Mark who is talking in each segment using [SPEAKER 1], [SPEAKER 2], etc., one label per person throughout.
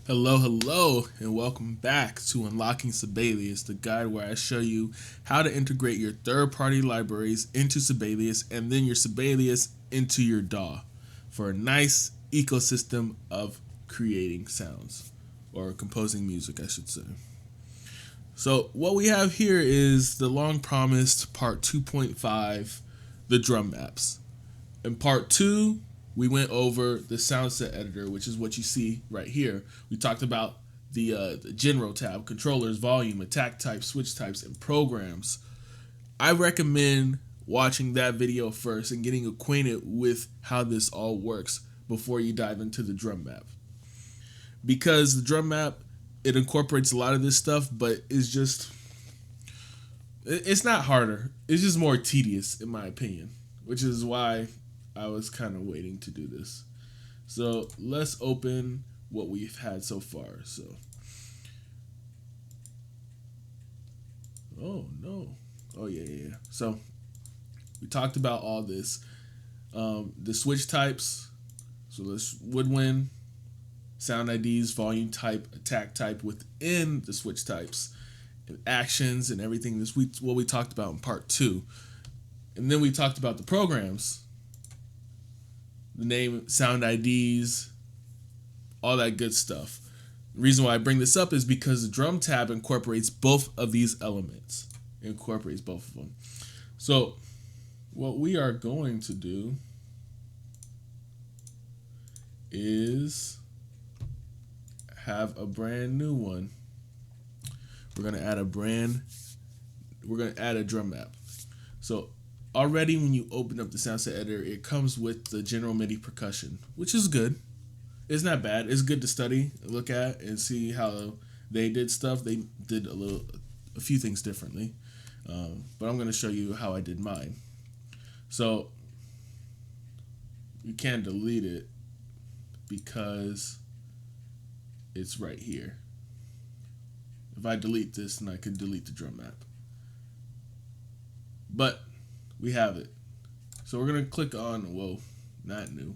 [SPEAKER 1] Hello, hello, and welcome back to Unlocking Sibelius, the guide where I show you how to integrate your third-party libraries into Sibelius and then your Sibelius into your DAW for a nice ecosystem of creating sounds or composing music, I should say. So, what we have here is the long promised part 2.5, the drum maps. In part two, we went over the sound set editor, which is what you see right here. We talked about the general tab, controllers, volume, attack types, switch types, and programs. I recommend watching that video first and getting acquainted with how this all works before you dive into the drum map. Because the drum map, it incorporates a lot of this stuff, but it's not harder. It's just more tedious, in my opinion, which is why I was kind of waiting to do this. So let's open what we've had so far. So, oh no, oh yeah. So we talked about all this. The switch types. So let's woodwind, sound IDs, volume type, attack type within the switch types, and actions and everything. What we talked about in part two, and then we talked about the programs. The name, sound IDs, all that good stuff. The reason why I bring this up is because the drum tab incorporates both of these elements. It incorporates both of them. So what we are going to do is have a brand new one. We're going to add a drum map. So already when you open up the sound set editor, it comes with the general MIDI percussion, which is good. It's not bad. It's good to study, look at, and see how they did stuff. They did a few things differently, but I'm going to show you how I did mine. So you can't delete it because it's right here. If I delete this, then I could delete the drum map. But we have it. So we're going to click on, not new.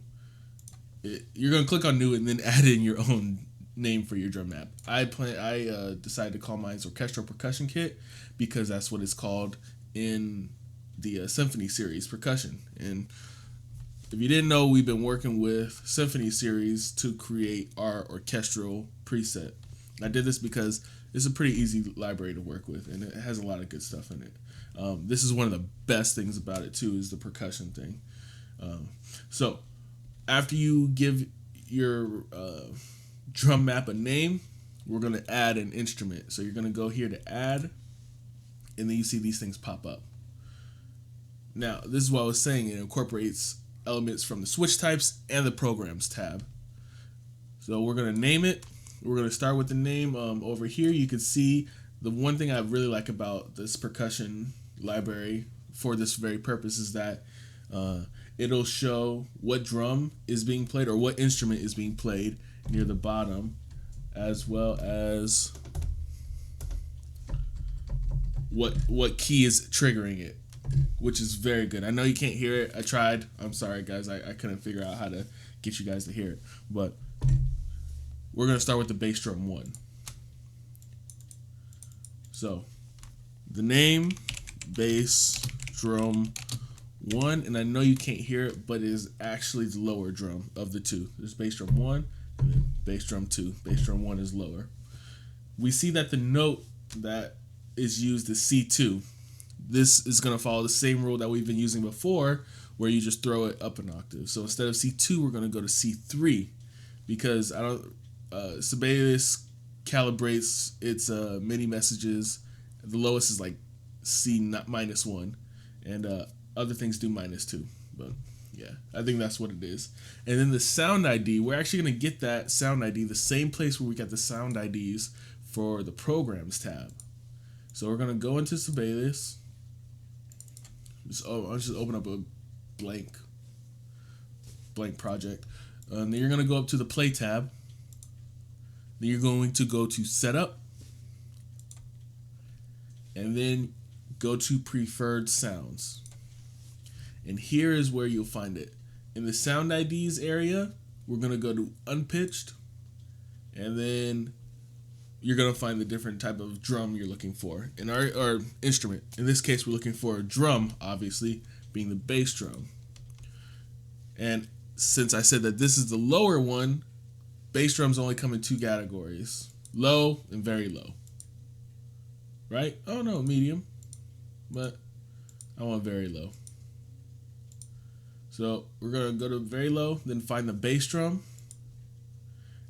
[SPEAKER 1] You're going to click on new and then add in your own name for your drum map. I decided to call mine Orchestral Percussion Kit because that's what it's called in the Symphony series, percussion. And if you didn't know, we've been working with Symphony series to create our orchestral preset. I did this because it's a pretty easy library to work with, and it has a lot of good stuff in it. This is one of the best things about it too, is the percussion thing. So after you give your drum map a name, we're going to add an instrument. So you're going to go here to add, and then you see these things pop up. Now, this is what I was saying. It incorporates elements from the switch types and the programs tab. So we're going to name it. We're going to start with the name. Over here, you can see the one thing I really like about this percussion library for this very purpose is that it'll show what drum is being played or what instrument is being played near the bottom, as well as what key is triggering it, which is very good. I know you can't hear it. I tried. I'm sorry, guys. I couldn't figure out how to get you guys to hear it. But we're going to start with the bass drum 1. So the name, bass drum 1, and I know you can't hear it, but it is actually the lower drum of the two. There's bass drum 1 and then bass drum 2. Bass drum 1 is lower. We see that the note that is used is C2. This is going to follow the same rule that we've been using before, where you just throw it up an octave. So instead of C2, we're going to go to C3 because Sibelius calibrates its MIDI messages. The lowest is like C -1, and other things do -2. But yeah, I think that's what it is. And then the sound ID, we're actually going to get that sound ID the same place where we got the sound IDs for the programs tab. So we're going to go into Sibelius. I'll just open up a blank project. And then you're going to go up to the play tab. Then you're going to go to setup. And then go to preferred sounds. And here is where you'll find it. In the sound IDs area, we're going to go to unpitched. and then you're gonna find the different type of drum you're looking for in our instrument. In this case, we're looking for a drum, obviously being the bass drum. And since I said that this is the lower one, bass drums only come in two categories: low and very low. Right? Oh no, medium, but I want very low. So we're gonna go to very low, then find the bass drum.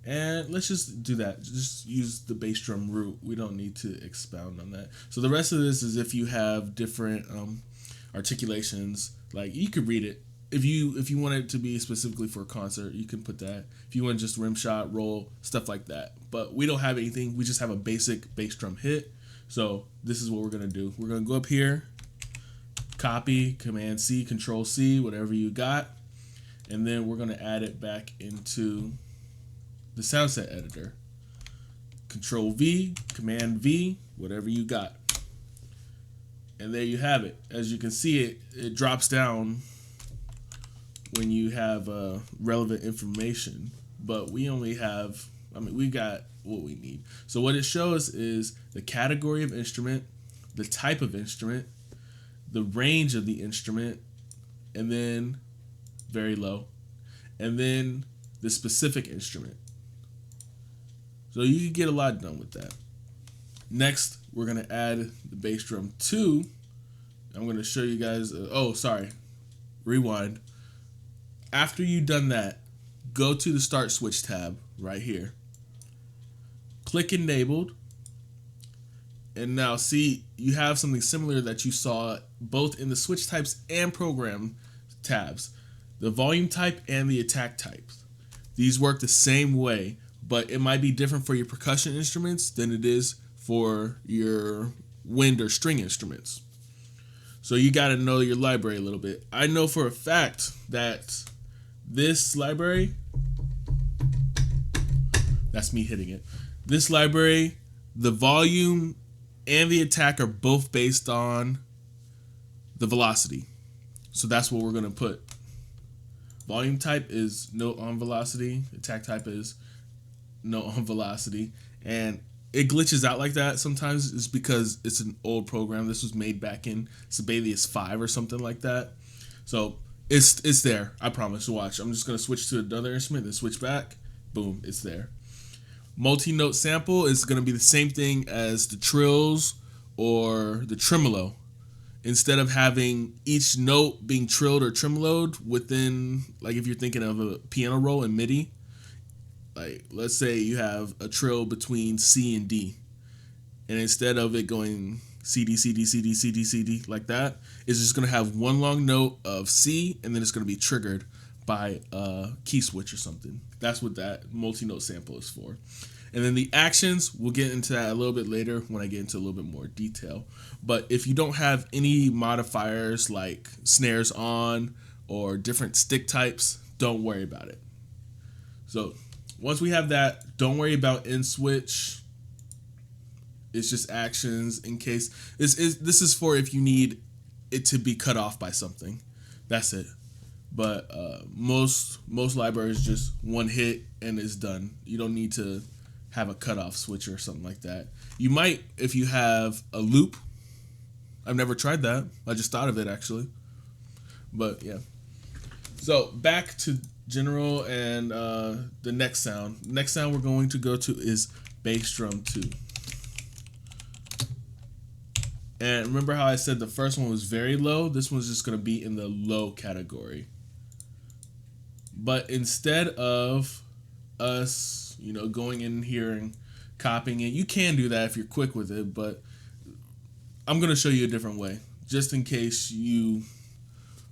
[SPEAKER 1] And let's just do that. Just use the bass drum root. We don't need to expound on that. So the rest of this is if you have different articulations, like you could read it. If you want it to be specifically for a concert, you can put that. If you want just rim shot, roll, stuff like that. But we don't have anything. We just have a basic bass drum hit. So this is what we're gonna do. We're gonna go up here, copy, Command C, Control C, whatever you got, and then we're gonna add it back into the sound set editor. Control V, Command V, whatever you got. And there you have it. As you can see, it drops down when you have relevant information. But we only have, we got what we need. So what it shows is the category of instrument, the type of instrument, the range of the instrument, and then very low, and then the specific instrument. So you can get a lot done with that. Next, we're going to add the bass drum 2. I'm going to show you guys. Rewind. After you've done that, go to the Start Switch tab right here. Click Enabled. And now see, you have something similar that you saw both in the switch types and program tabs. The volume type and the attack types. These work the same way, but it might be different for your percussion instruments than it is for your wind or string instruments. So you got to know your library a little bit. I know for a fact that this library, that's me hitting it. This library, the volume and the attack are both based on the velocity. So that's what we're going to put. Volume type is note on velocity. Attack type is note on velocity. And it glitches out like that sometimes. It's because it's an old program. This was made back in Sibelius 5 or something like that. So it's there. I promise. Watch. I'm just going to switch to another instrument, then switch back. Boom. It's there. Multi-note sample is going to be the same thing as the trills or the tremolo. Instead of having each note being trilled or tremoloed within, like if you're thinking of a piano roll in MIDI, like let's say you have a trill between C and D, and instead of it going C, D, C, D, C, D, C, D, C, D like that, it's just going to have one long note of C, and then it's going to be triggered by a key switch or something. That's what that multi-note sample is for. And then the actions, we'll get into that a little bit later when I get into a little bit more detail. But if you don't have any modifiers like snares on or different stick types, don't worry about it. So once we have that, don't worry about in switch. It's just actions in case. This is for if you need it to be cut off by something. That's it. But most libraries just one hit and it's done. You don't need to have a cutoff switch or something like that. You might if you have a loop. I've never tried that. I just thought of it actually. But yeah. So back to general and the next sound. Next sound we're going to go to is bass drum 2. And remember how I said the first one was very low? This one's just going to be in the low category. But instead of us, going in here and copying it, you can do that if you're quick with it, but I'm going to show you a different way, just in case you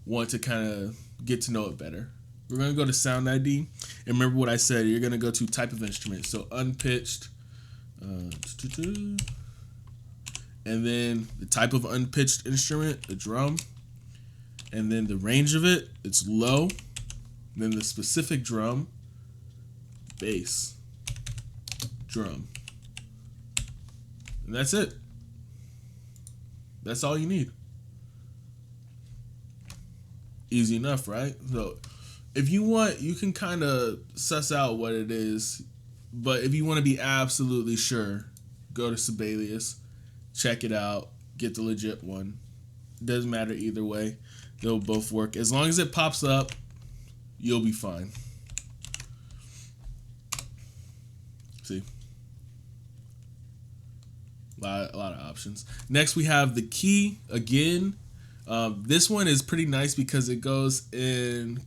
[SPEAKER 1] want to kind of get to know it better. We're going to go to Sound ID, and remember what I said, you're going to go to type of instrument, so unpitched, and then the type of unpitched instrument, the drum, and then the range of it, it's low, then the specific drum, bass drum, and that's it. That's all you need. Easy enough, right? So if you want, you can kind of suss out what it is But if you want to be absolutely sure, go to Sibelius, check it out, get the legit one. Doesn't matter either way. They'll both work. As long as it pops up, you'll be fine. See? A lot of options. Next, we have the key again. This one is pretty nice because it goes in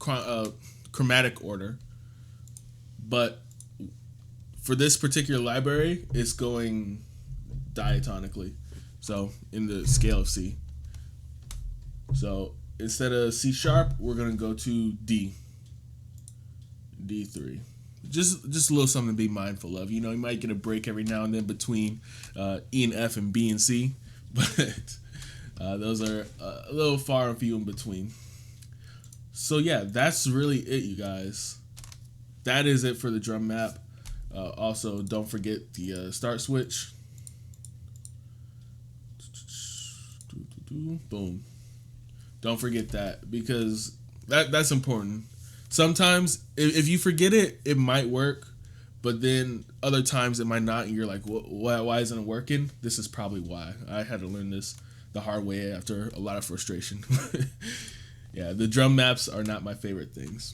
[SPEAKER 1] chromatic order. But for this particular library, it's going diatonically. So in the scale of C. So instead of C sharp, we're going to go to D. D3. Just a little something to be mindful of. You know, you might get a break every now and then between E and F and B and C. But those are a little far and few in between. So yeah, that's really it, you guys. That is it for the drum map. Also, don't forget the start switch. Boom. Don't forget that, because that's important. Sometimes if you forget it, it might work, but then other times it might not, and you're like, why isn't it working? This is probably why. I had to learn this the hard way after a lot of frustration. Yeah, the drum maps are not my favorite things.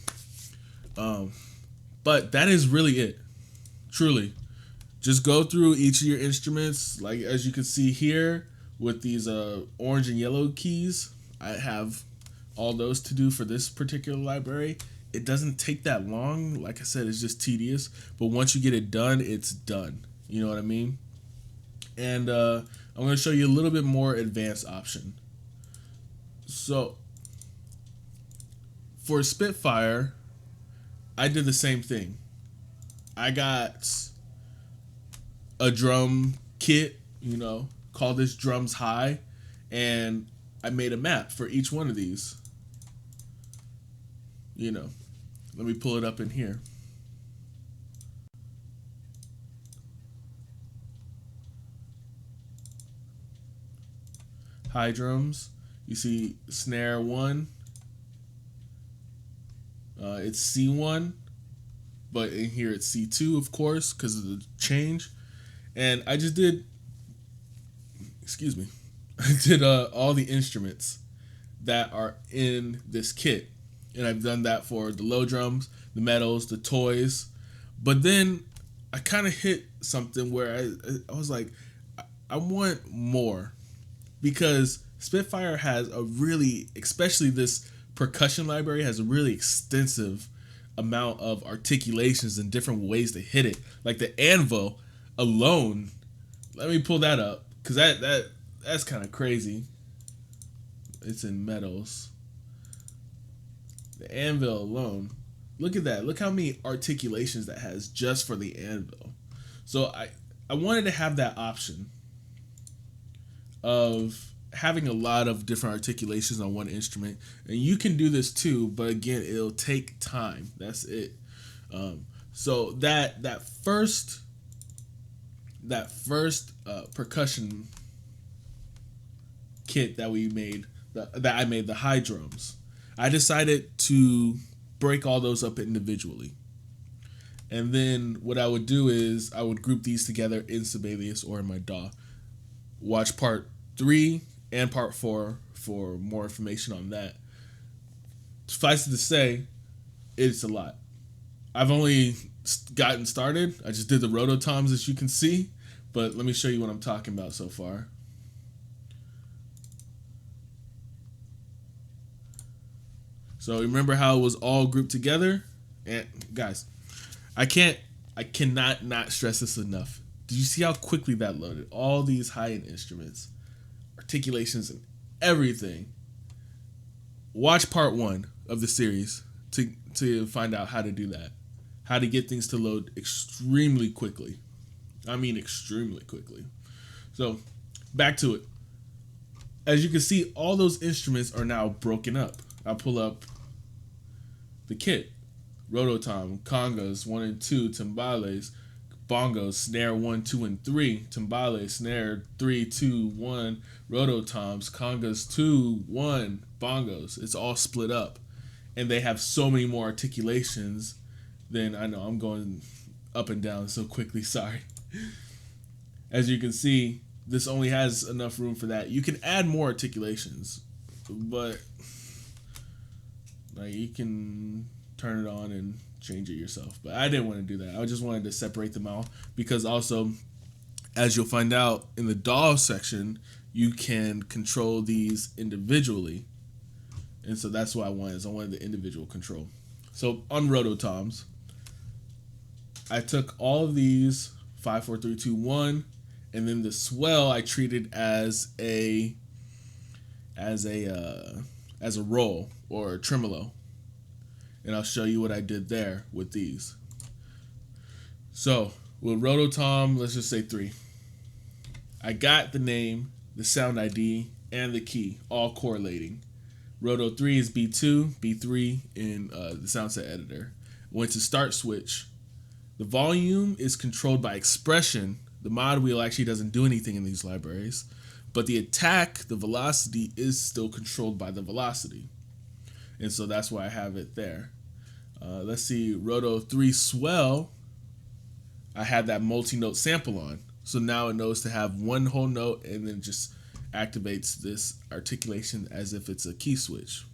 [SPEAKER 1] But that is really it. Truly. Just go through each of your instruments. Like as you can see here with these orange and yellow keys, I have all those to do for this particular library. It doesn't take that long. Like I said, it's just tedious. But once you get it done, it's done. You know what I mean? And I'm going to show you a little bit more advanced option. So for Spitfire, I did the same thing. I got a drum kit, you know, call this drums high, and I made a map for each one of these. You know, let me pull it up in here. High drums, you see snare 1, it's C1, but in here it's C2, of course, because of the change. And I just did, excuse me, I did all the instruments that are in this kit. And I've done that for the low drums, the metals, the toys. But then I kind of hit something where I was like, I want more. Because Spitfire has a really, especially this percussion library, has a really extensive amount of articulations and different ways to hit it. Like the anvil alone, let me pull that up, because that's kind of crazy. It's in metals. The anvil alone, look at that. Look how many articulations that has just for the anvil. So I wanted to have that option of having a lot of different articulations on one instrument, and you can do this too, but again, it'll take time. That's it. So that first percussion kit that we made, that I made, the high drums, I decided to break all those up individually. And then what I would do is I would group these together in Sibelius or in my DAW. Watch part 3 and part 4 for more information on that. Suffice it to say, it's a lot. I've only gotten started. I just did the rototoms, as you can see, but let me show you what I'm talking about so far. So remember how it was all grouped together? And guys, I cannot not stress this enough. Did you see how quickly that loaded? All these high-end instruments, articulations, and everything. Watch part 1 of the series to find out how to do that. How to get things to load extremely quickly. I mean extremely quickly. So, back to it. As you can see, all those instruments are now broken up. I'll pull up the kit. Rototom, congas 1 and 2, timbales, bongos, snare 1, 2, and 3, timbales, snare 3, 2, 1, rototoms, congas 2, 1, bongos. It's all split up. And they have so many more articulations than I know. I'm going up and down so quickly. Sorry. As you can see, this only has enough room for that. You can add more articulations, but like you can turn it on and change it yourself. But I didn't want to do that. I just wanted to separate them out because also, as you'll find out in the DAW section, you can control these individually. And so that's what I wanted. I wanted the individual control. So on Rototoms, I took all of these 5, 4, 3, 2, 1, and then the swell I treated as a roll or a tremolo. And I'll show you what I did there with these. So with Rototom, let's just say 3. I got the name, the sound ID, and the key all correlating. Roto 3 is B2, B3 in the sound set editor. Went to start switch. The volume is controlled by expression. The mod wheel actually doesn't do anything in these libraries, but the attack, the velocity, is still controlled by the velocity. And so that's why I have it there. Let's see, Roto 3 swell, I had that multi-note sample on. So now it knows to have one whole note and then just activates this articulation as if it's a key switch.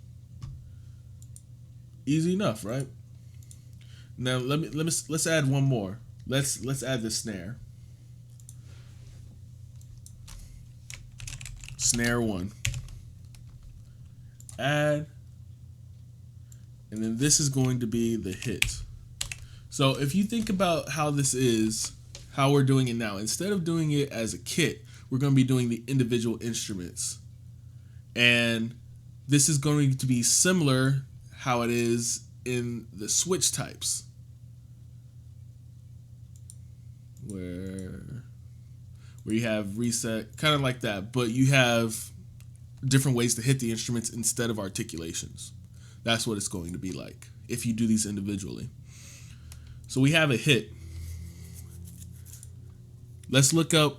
[SPEAKER 1] Easy enough, right? Now let's add one more. Let's add the snare. Snare 1. Add. And then this is going to be the hit. So if you think about how this is, how we're doing it now, instead of doing it as a kit, we're going to be doing the individual instruments. And this is going to be similar how it is in the switch types, where you have reset, kind of like that, but you have different ways to hit the instruments instead of articulations. That's what it's going to be like if you do these individually. So we have a hit. Let's look up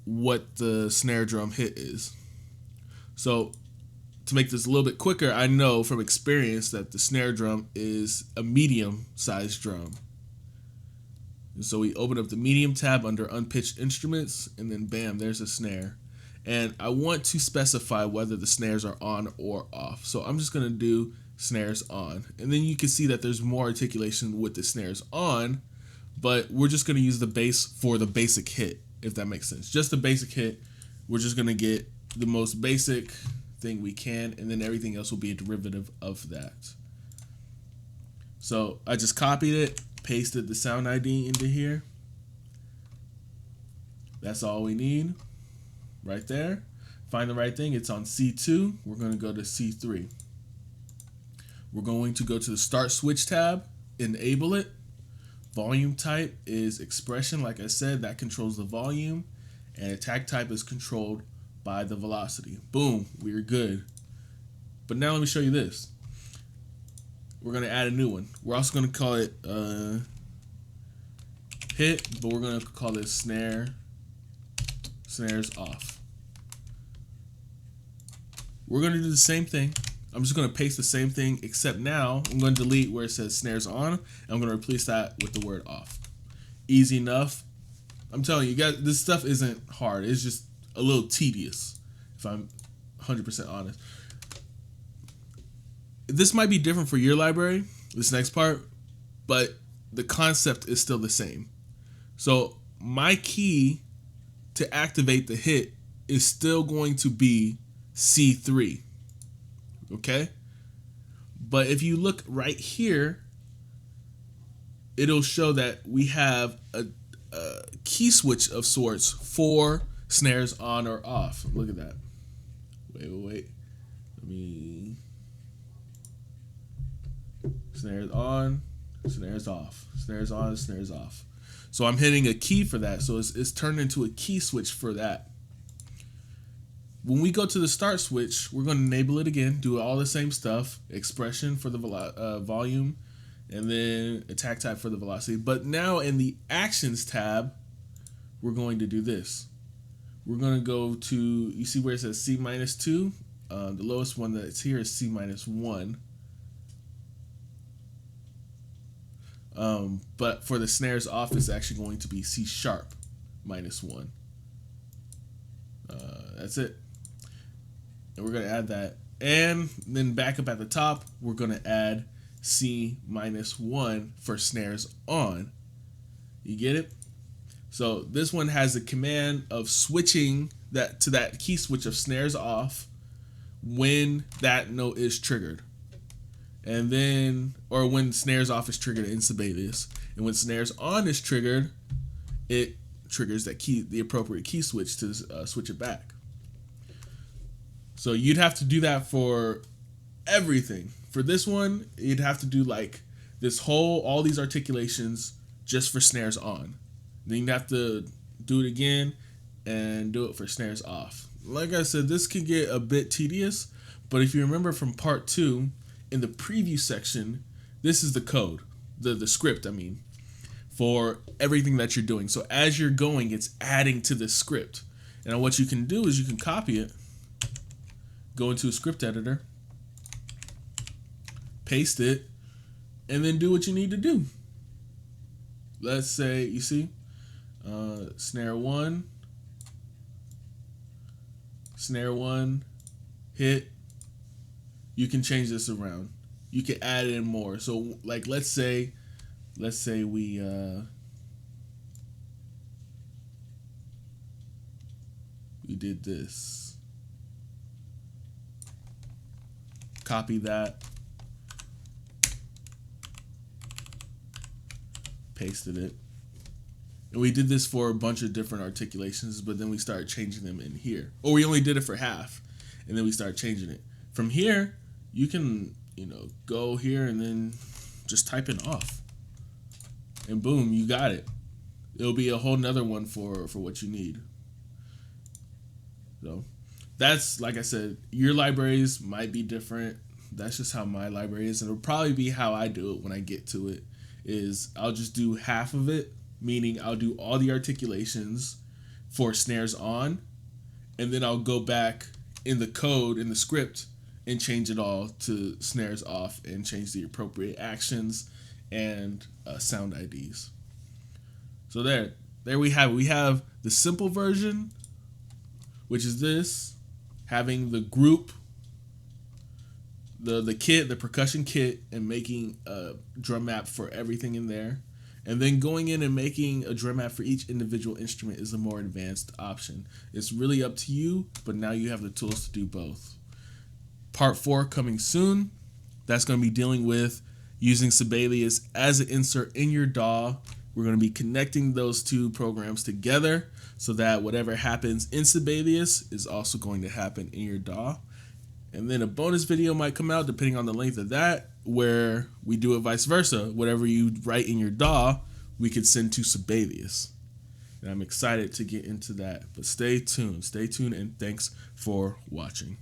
[SPEAKER 1] what the snare drum hit is. So to make this a little bit quicker, I know from experience that the snare drum is a medium-sized drum. And so we open up the medium tab under unpitched instruments, and then bam, there's a snare. And I want to specify whether the snares are on or off. So I'm just gonna do snares on. And then you can see that there's more articulation with the snares on, but we're just gonna use the bass for the basic hit, if that makes sense. Just the basic hit, we're just gonna get the most basic thing we can, and then everything else will be a derivative of that. So I just copied it, pasted the sound ID into here. That's all we need right there. Find the right thing. It's on C2. We're going to go to C3. We're going to go to the Start Switch tab, enable it. Volume type is expression. Like I said, that controls the volume. And attack type is controlled by the velocity. Boom, we're good. But now let me show you this. We're going to add a new one. We're also going to call it hit, but we're going to call this snares off. We're going to do the same thing. I'm just going to paste the same thing, except now I'm going to delete where it says snares on, and I'm going to replace that with the word off. Easy enough. I'm telling you guys, this stuff isn't hard. It's just a little tedious, if I'm 100% honest. This might be different for your library, this next part, but the concept is still the same. So my key to activate the hit is still going to be C3, okay? But if you look right here, it'll show that we have a key switch of sorts for snares on or off. Look at that. Wait. Let me... Snares on, snares off, snares on, snares off. So I'm hitting a key for that. So it's turned into a key switch for that. When we go to the start switch, we're going to enable it again, do all the same stuff, expression for the volume, and then attack type for the velocity. But now in the actions tab, we're going to do this. We're going to go to, you see where it says C-2? The lowest one that's here is C-1. But for the snares off, it's actually going to be C sharp -1. That's it. And we're going to add that. And then back up at the top, we're going to add C -1 for snares on. You get it? So this one has a command of switching that to that key switch of snares off when that note is triggered. And then, or when snares off is triggered in Sibelius. And when snares on is triggered, it triggers that key, the appropriate key switch to switch it back. So you'd have to do that for everything. For this one, you'd have to do like this whole, all these articulations just for snares on. Then you'd have to do it again and do it for snares off. Like I said, this can get a bit tedious, but if you remember from part 2, in the preview section, this is the code, the script, I mean, for everything that you're doing. So as you're going, it's adding to the script. And what you can do is you can copy it, go into a script editor, paste it, and then do what you need to do. Let's say, you see, snare 1, hit. You can change this around. You can add in more. So like let's say we did this. Copy that. Pasted it. And we did this for a bunch of different articulations, but then we started changing them in here. Or we only did it for half, and then we started changing it. From here, you can, go here and then just type in off. And boom, you got it. It'll be a whole nother one for what you need. So that's, like I said, your libraries might be different. That's just how my library is. And it'll probably be how I do it when I get to it, is I'll just do half of it, meaning I'll do all the articulations for snares on, and then I'll go back in the code, in the script, and change it all to snares off and change the appropriate actions and sound IDs. So there we have it. We have the simple version, which is this, having the group, the kit, the percussion kit, and making a drum map for everything in there. And then going in and making a drum map for each individual instrument is a more advanced option. It's really up to you, but now you have the tools to do both. Part 4 coming soon. That's going to be dealing with using Sibelius as an insert in your DAW. We're going to be connecting those two programs together so that whatever happens in Sibelius is also going to happen in your DAW. And then a bonus video might come out depending on the length of that, where we do it vice versa. Whatever you write in your DAW, we could send to Sibelius. And I'm excited to get into that. But stay tuned, and thanks for watching.